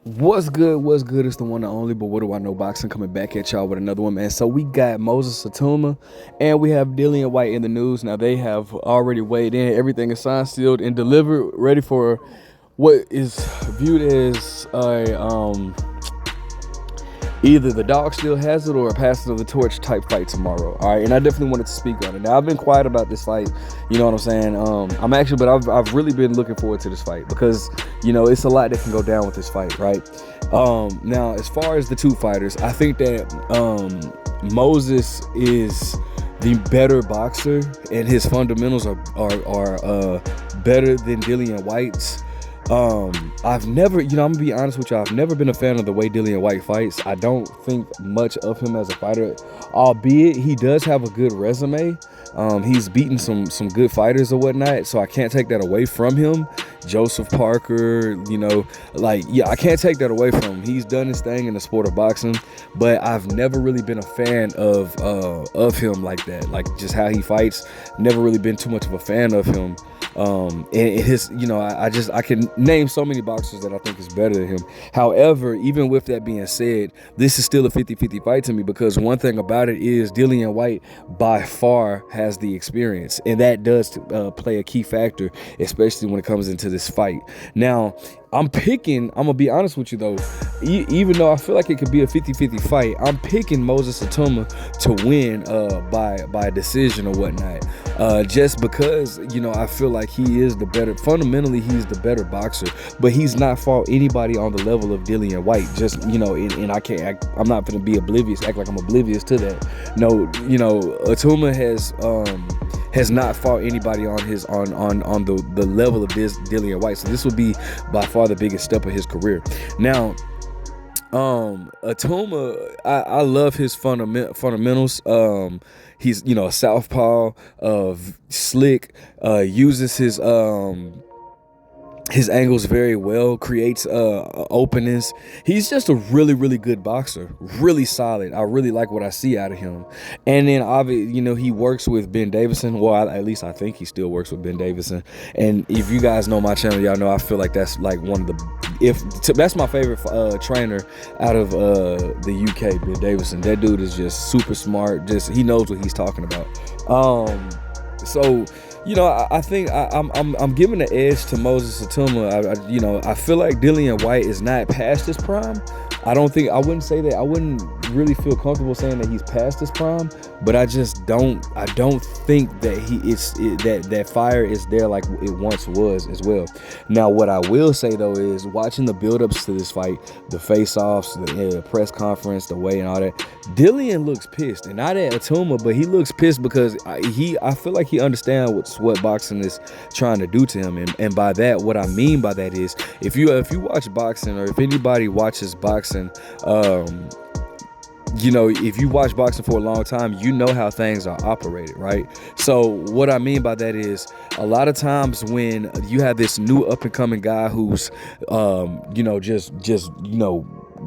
What's good? What's good? It's the one and only, but what do I know? Boxing coming back at y'all with another one, man. So we got Moses Itauma and we have Dillian Whyte in the news. Now they have already weighed in. Everything is signed, sealed, and delivered, ready for what is viewed as either the dog still has it or a passing of the torch type fight tomorrow. All right, and I definitely wanted to speak on it. Now I've been quiet about this fight, you know what I'm saying? I've really been looking forward to this fight because it's a lot that can go down with this fight, right? Now as far as the two fighters, I think that Moses is the better boxer, and his fundamentals are better than Dillian Whyte's. I've never, I'm gonna be honest with you, I've never been a fan of the way Dillian Whyte fights. I don't think much of him as a fighter, albeit he does have a good resume. He's beaten some good fighters or whatnot, so I can't take that away from him. Joseph Parker, I can't take that away from him. He's done his thing in the sport of boxing, but I've never really been a fan of him like that. Like just how he fights, never really been too much of a fan of him. And his, I can name so many boxers that I think is better than him. However, even with that being said, this is still a 50-50 fight to me, because one thing about it is Dillian Whyte by far has the experience, and that does play a key factor, especially when it comes into this fight. Now, I'm gonna be honest with you though, even though I feel like it could be a 50-50 fight, I'm picking Moses Itauma to win by decision or whatnot, just because I feel like he is the better, fundamentally he's the better boxer, but he's not fought anybody on the level of Dillian Whyte. Just and I'm not gonna be oblivious, act like I'm oblivious to that. No, Itauma has not fought anybody on the level of this Dillian Whyte, so this would be by far the biggest step of his career. Now, Itauma, I love his fundamentals. He's a southpaw, slick, uses his angles very well, creates openings. He's just a really good boxer, really solid. I really like what I see out of him. And then obviously, he works with Ben Davison. Well, at least I think he still works with Ben Davison. And if you guys know my channel, y'all know I feel like that's like one of the, that's my favorite trainer out of the UK, Ben Davison. That dude is just super smart. Just he knows what he's talking about. So I think I'm giving the edge to Moses Itauma. I feel like Dillian Whyte is not past his prime. I wouldn't say that. I wouldn't really feel comfortable saying that he's past his prime, but I don't think that that fire is there like it once was as well. Now, what I will say though is watching the build-ups to this fight, the face-offs, the press conference, the way and all that, Dillian looks pissed, and not at Itauma, but he looks pissed because I feel like he understands what boxing is trying to do to him, and by that, what I mean by that is if you watch boxing, or if anybody watches boxing, if you watch boxing for a long time, you know how things are operated, right? So what I mean by that is a lot of times when you have this new up and coming guy who's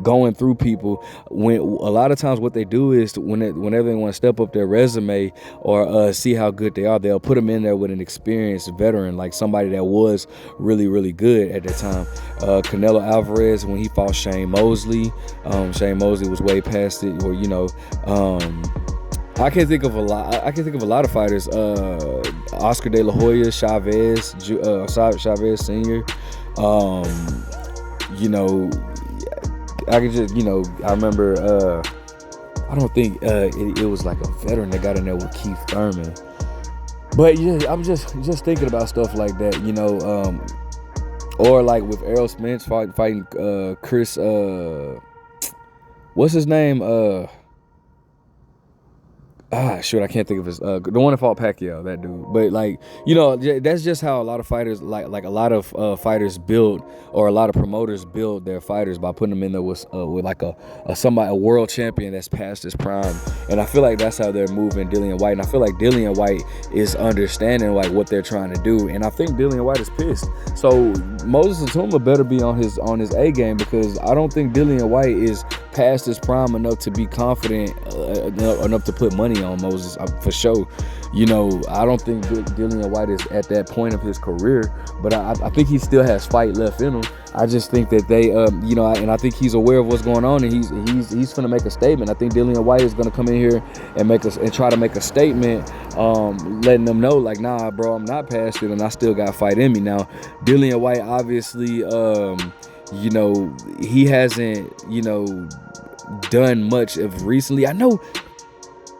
going through people, when a lot of times what they do is whenever they want to step up their resume or see how good they are, they'll put them in there with an experienced veteran, like somebody that was really good at that time. Canelo Alvarez, when he fought Shane Mosley, Shane Mosley was way past it. Or I can think of a lot of fighters. Oscar De La Hoya, Chavez Senior. I could just, I remember, I don't think it was like a veteran that got in there with Keith Thurman. But yeah, I'm just thinking about stuff like that, or like with Errol Spence fighting Chris, what's his name? I can't think of his the one that fought Pacquiao, that dude. But that's just how a lot of fighters like a lot of fighters build, or a lot of promoters build their fighters by putting them in there with like a world champion that's past his prime. And I feel like that's how they're moving Dillian Whyte. And I feel like Dillian Whyte is understanding like what they're trying to do. And I think Dillian Whyte is pissed. So Moses Itauma better be on his A game, because I don't think Dillian Whyte is past his prime enough to be confident enough to put money money on Moses for sure. You know, I don't think Dillian Whyte is at that point of his career, but I think he still has fight left in him. I just think that they, you know, and I think he's aware of what's going on, and he's gonna make a statement. I think Dillian Whyte is gonna come in here and try to make a statement, letting them know, like, nah, bro, I'm not past it, and I still got fight in me. Now, Dillian Whyte, obviously, you know, he hasn't, you know, done much of recently. I know.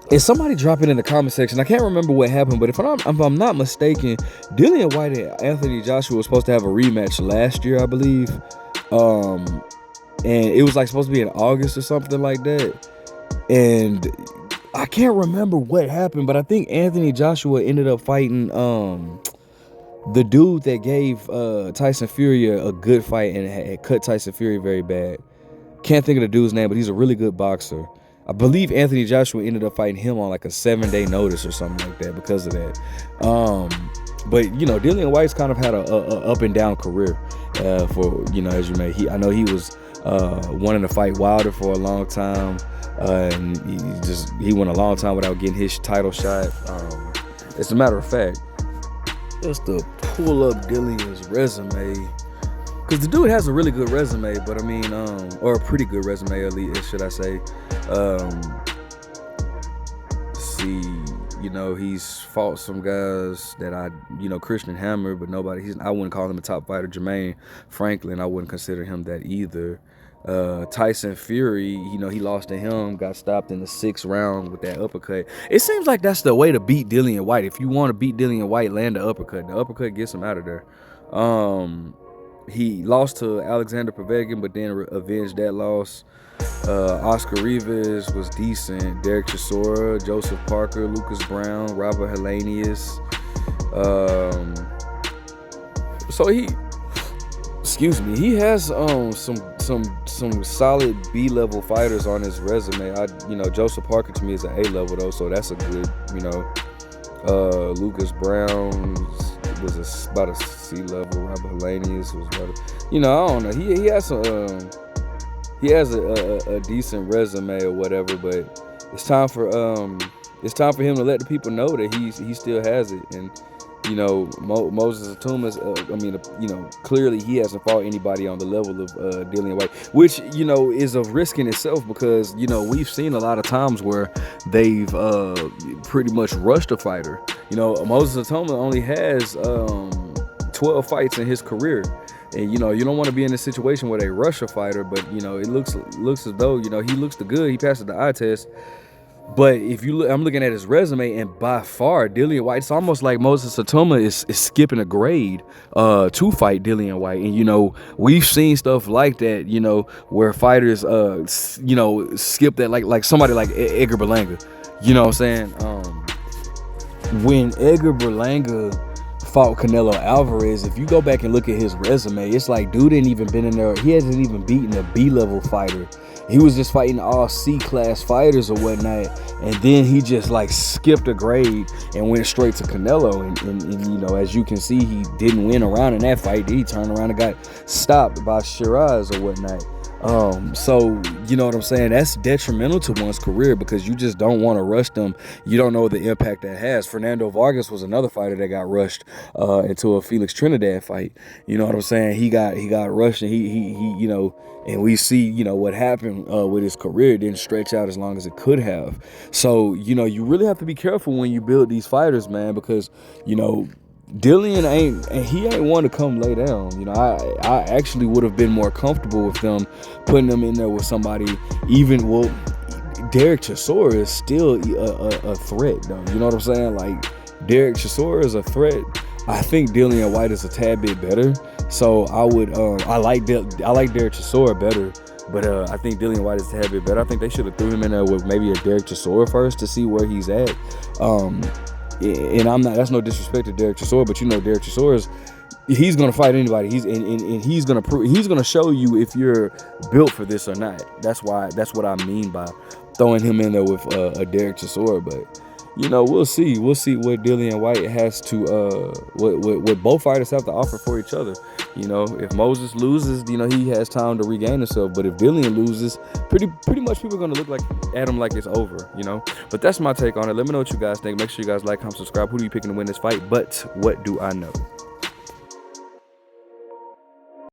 And somebody drop it in the comment section. I can't remember what happened, but if I'm not mistaken, Dillian Whyte and Anthony Joshua was supposed to have a rematch last year, I believe. And it was like supposed to be in August or something like that. And I can't remember what happened, but I think Anthony Joshua ended up fighting the dude that gave Tyson Fury a good fight and had cut Tyson Fury very bad. Can't think of the dude's name, but he's a really good boxer. I believe Anthony Joshua ended up fighting him on like a 7-day notice or something like that because of that. But you know, Dillian Whyte's kind of had a up and down career for, you know, as you may. I know he was wanting to fight Wilder for a long time, and he went a long time without getting his title shot. As a matter of fact, just to pull up Dillian's resume, because the dude has a really good resume, but I mean, or a pretty good resume, at least, should I say. See, you know, he's fought some guys that you know, Christian Hammer, but I wouldn't call him a top fighter. Jermaine Franklin, I wouldn't consider him that either. Tyson Fury, you know, he lost to him, got stopped in the 6th round with that uppercut. It seems like that's the way to beat Dillian Whyte. If you want to beat Dillian Whyte, land the uppercut. The uppercut gets him out of there. He lost to Alexander Povetkin, but then avenged that loss. Oscar Rivas was decent. Derek Chisora, Joseph Parker, Lucas Brown, Robert Helenius. So he has some solid B-level fighters on his resume. You know, Joseph Parker to me is an A-level though, so that's a good, you know. Lucas Brown was about a C-level. Robert Helenius was about you know, I don't know. He has a decent resume or whatever, but it's time for him to let the people know that he still has it. And you know, Moses Itauma, you know, clearly he hasn't fought anybody on the level of Dillian Whyte, which, you know, is a risk in itself, because, you know, we've seen a lot of times where they've pretty much rushed a fighter. You know, Moses Itauma only has 12 fights in his career. And, you know, you don't want to be in a situation where they rush a fighter, but, you know, it looks as though, you know, he looks good. He passes the eye test. But if you look, I'm looking at his resume, and by far, Dillian Whyte, it's almost like Moses Itauma is skipping a grade to fight Dillian Whyte. And, you know, we've seen stuff like that, you know, where fighters, you know, skip that, like somebody like Edgar Berlanga. You know what I'm saying? When Edgar Berlanga fought Canelo Alvarez, if you go back and look at his resume, it's like dude ain't even been in there. He hasn't even beaten a B-level fighter. He was just fighting all C-class fighters or whatnot, and then he just like skipped a grade and went straight to Canelo. And you know, as you can see, he didn't win a round in that fight. He turned around and got stopped by Shiraz or whatnot. So you know what I'm saying? That's detrimental to one's career, because you just don't want to rush them. You don't know the impact that has. Fernando Vargas was another fighter that got rushed into a Felix Trinidad fight. You know what I'm saying? He got rushed, and he you know, and we see, you know, what happened with his career. It didn't stretch out as long as it could have. So, you know, you really have to be careful when you build these fighters, man, because, you know, Dillian ain't one to come lay down. You know, I actually would have been more comfortable with them putting them in there with somebody. Derek Chisora is still a threat, though. You know what I'm saying? Like, Derek Chisora is a threat. I think Dillian Whyte is a tad bit better. So I like Derek Chisora better. But I think Dillian Whyte is a tad bit better. I think they should have threw him in there with maybe a Derek Chisora first to see where he's at. And that's no disrespect to Derek Chisora, but you know, Derek Chisora he's gonna fight anybody. He's gonna show you if you're built for this or not. That's what I mean by throwing him in there with a Derek Chisora. But you know, we'll see. We'll see what Dillian Whyte has to, what both fighters have to offer for each other. You know, if Moses loses, you know, he has time to regain himself. But if Dillian loses, pretty much people are gonna look at him like it's over. You know. But that's my take on it. Let me know what you guys think. Make sure you guys like, comment, subscribe. Who do you picking to win this fight? But what do I know?